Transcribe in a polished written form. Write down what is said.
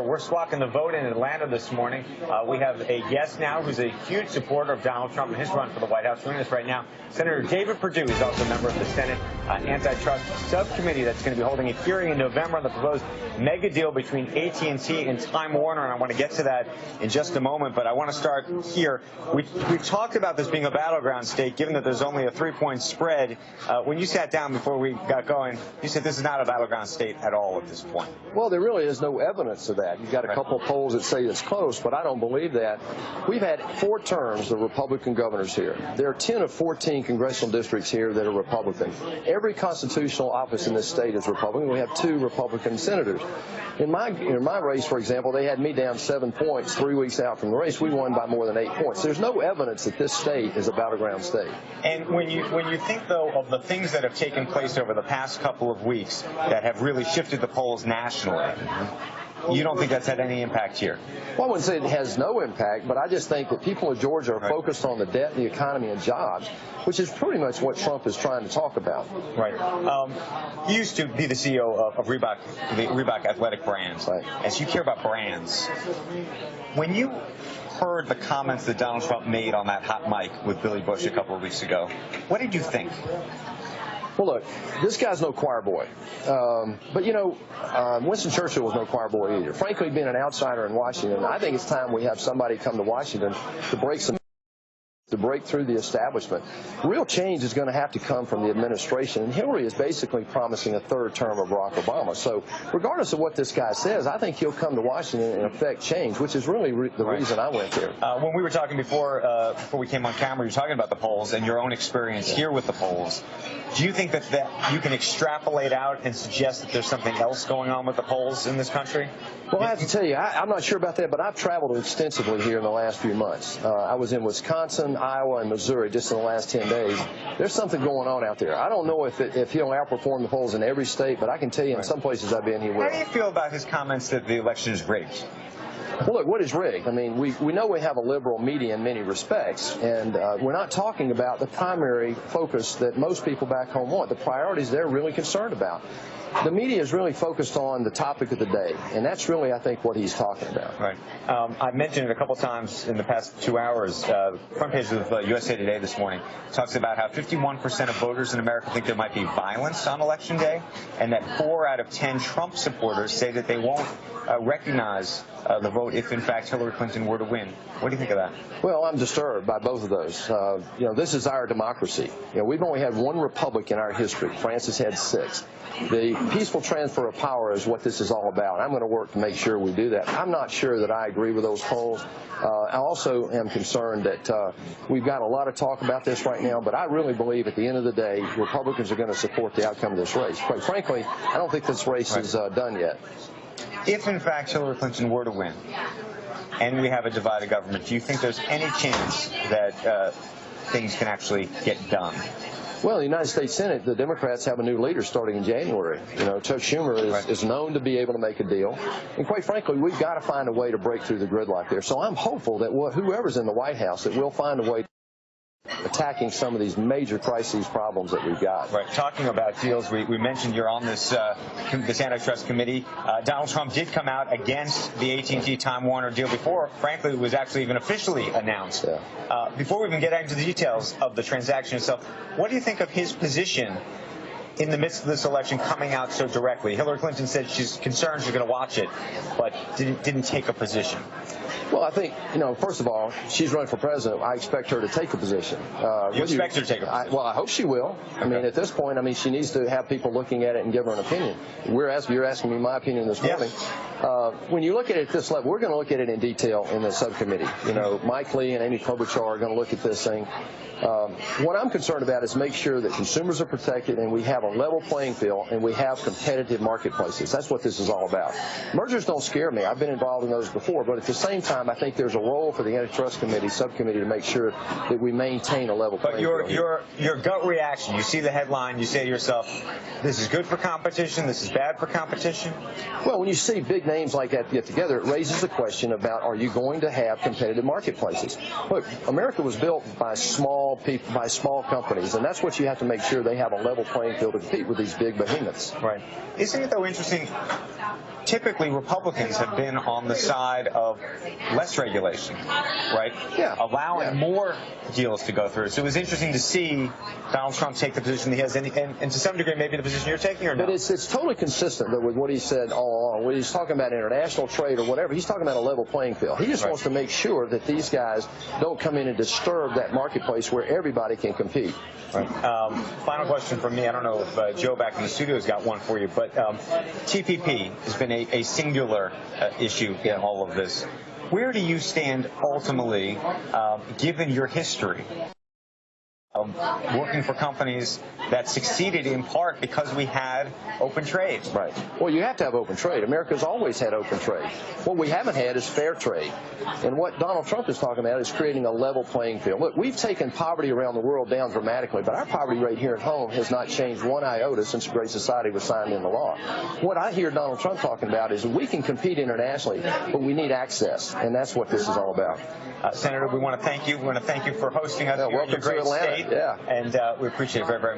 We're squawking the vote in Atlanta this morning. We have a guest now who's a huge supporter of Donald Trump and his run for the White House. Joining us right now, Senator David Perdue is also a member of the Senate Antitrust Subcommittee that's going to be holding a hearing in November on the proposed mega deal between AT&T and Time Warner, and I want to get to that in just a moment, but I want to start here. We've talked about this being a battleground state, given that there's only a 3-point spread. When you sat down before we got going, you said this is not a battleground state at all at this point. Well, there really is no evidence of that. You've got a couple of polls that say it's close, but I don't believe that. We've had 4 terms of Republican governors here. There are 10 of 14 congressional districts here that are Republican. Every constitutional office in this state is Republican. We have 2 Republican senators. In my race, for example, they had me down 7 points 3 weeks out from the race. We won by more than 8 points. There's no evidence that this state is a battleground state. And when you think, though, of the things that have taken place over the past couple of weeks that have really shifted the polls nationally, you don't think that's had any impact here? Well, I wouldn't say it has no impact, but I just think that people of Georgia are focused on the debt, the economy, and jobs, which is pretty much what Trump is trying to talk about. Right. You used to be the CEO of Reebok, the Reebok athletic brands. Right. As you care about brands, when you heard the comments that Donald Trump made on that hot mic with Billy Bush a couple of weeks ago, what did you think? Well, look, this guy's no choir boy. But, you know, Winston Churchill was no choir boy either. Frankly, being an outsider in Washington, I think it's time we have somebody come to Washington to break through the establishment. Real change is going to have to come from the administration, and Hillary is basically promising a 3rd term of Barack Obama. So regardless of what this guy says, I think he'll come to Washington and affect change, which is really the reason I went there. When we were talking before we came on camera, you were talking about the polls and your own experience here with the polls. Do you think that you can extrapolate out and suggest that there's something else going on with the polls in this country? Well, I have to tell you, I'm not sure about that, but I've traveled extensively here in the last few months. I was in Wisconsin, Iowa, and Missouri just in the last 10 days. There's something going on out there. I don't know if he'll outperform the polls in every state, but I can tell you in some places I've been, he will. How do you feel about his comments that the election is rigged? Well, look, what is rigged? I mean, we know we have a liberal media in many respects, and we're not talking about the primary focus that most people back home want, the priorities they're really concerned about. The media is really focused on the topic of the day, and that's really, I think, what he's talking about. Right. I've mentioned it a couple times in the past 2 hours. Front page of USA Today this morning talks about how 51% of voters in America think there might be violence on Election Day, and that 4 out of 10 Trump supporters say that they won't recognize the vote if, in fact, Hillary Clinton were to win. What do you think of that? Well, I'm disturbed by both of those. You know, this is our democracy. You know, we've only had 1 republic in our history. France has had 6. The peaceful transfer of power is what this is all about. I'm going to work to make sure we do that. I'm not sure that I agree with those polls. I also am concerned that we've got a lot of talk about this right now, but I really believe at the end of the day, Republicans are going to support the outcome of this race. Quite frankly, I don't think this race is done yet. If, in fact, Hillary Clinton were to win and we have a divided government, do you think there's any chance that things can actually get done? Well, in the United States Senate, the Democrats have a new leader starting in January. You know, Chuck Schumer is known to be able to make a deal. And quite frankly, we've got to find a way to break through the gridlock there. So I'm hopeful that whoever's in the White House, that we'll find a way attacking some of these major crises problems that we've got. Right. Talking about deals, we mentioned you're on this antitrust committee. Donald Trump did come out against the AT&T Time Warner deal before, frankly, it was actually even officially announced. Yeah. Before we even get into the details of the transaction itself, what do you think of his position in the midst of this election coming out so directly? Hillary Clinton said she's concerned, she's going to watch it, but didn't take a position. Well, I think, you know, first of all, she's running for president. I expect her to take a position. You expect her to take a position? Well, I hope she will. I mean, at this point, I mean, she needs to have people looking at it and give her an opinion. You're asking me my opinion this morning. Yeah. When you look at it at this level, we're going to look at it in detail in the subcommittee. You know, Mike Lee and Amy Klobuchar are going to look at this thing. What I'm concerned about is make sure that consumers are protected and we have a level playing field and we have competitive marketplaces. That's what this is all about. Mergers don't scare me. I've been involved in those before, but at the same time, I think there's a role for the Antitrust Committee, subcommittee, to make sure that we maintain a level playing field. But your gut reaction, you see the headline, you say to yourself, this is good for competition, this is bad for competition? Well, when you see big names like that get together, it raises the question about, are you going to have competitive marketplaces? Look, America was built by small people, by small companies, and that's what you have to make sure they have a level playing field to compete with these big behemoths. Right. Isn't it, though, interesting? typically Republicans have been on the side of less regulation, right? Yeah. Allowing more deals to go through. So it was interesting to see Donald Trump take the position he has, and to some degree maybe the position you're taking, or no? But it's totally consistent with what he said all along. When he's talking about international trade or whatever, he's talking about a level playing field. He just wants to make sure that these guys don't come in and disturb that marketplace where everybody can compete. Right. Final question from me. I don't know if Joe back in the studio has got one for you, but TPP has been a singular issue in all of this. Where do you stand ultimately, given your history? Working for companies that succeeded in part because we had open trade. Right. Well, you have to have open trade. America's always had open trade. What we haven't had is fair trade. And what Donald Trump is talking about is creating a level playing field. Look, we've taken poverty around the world down dramatically, but our poverty rate here at home has not changed one iota since the Great Society was signed into law. What I hear Donald Trump talking about is we can compete internationally, but we need access, and that's what this is all about. Senator, we want to thank you. We want to thank you for hosting us. Welcome to Atlanta. State, and we appreciate it very, very much.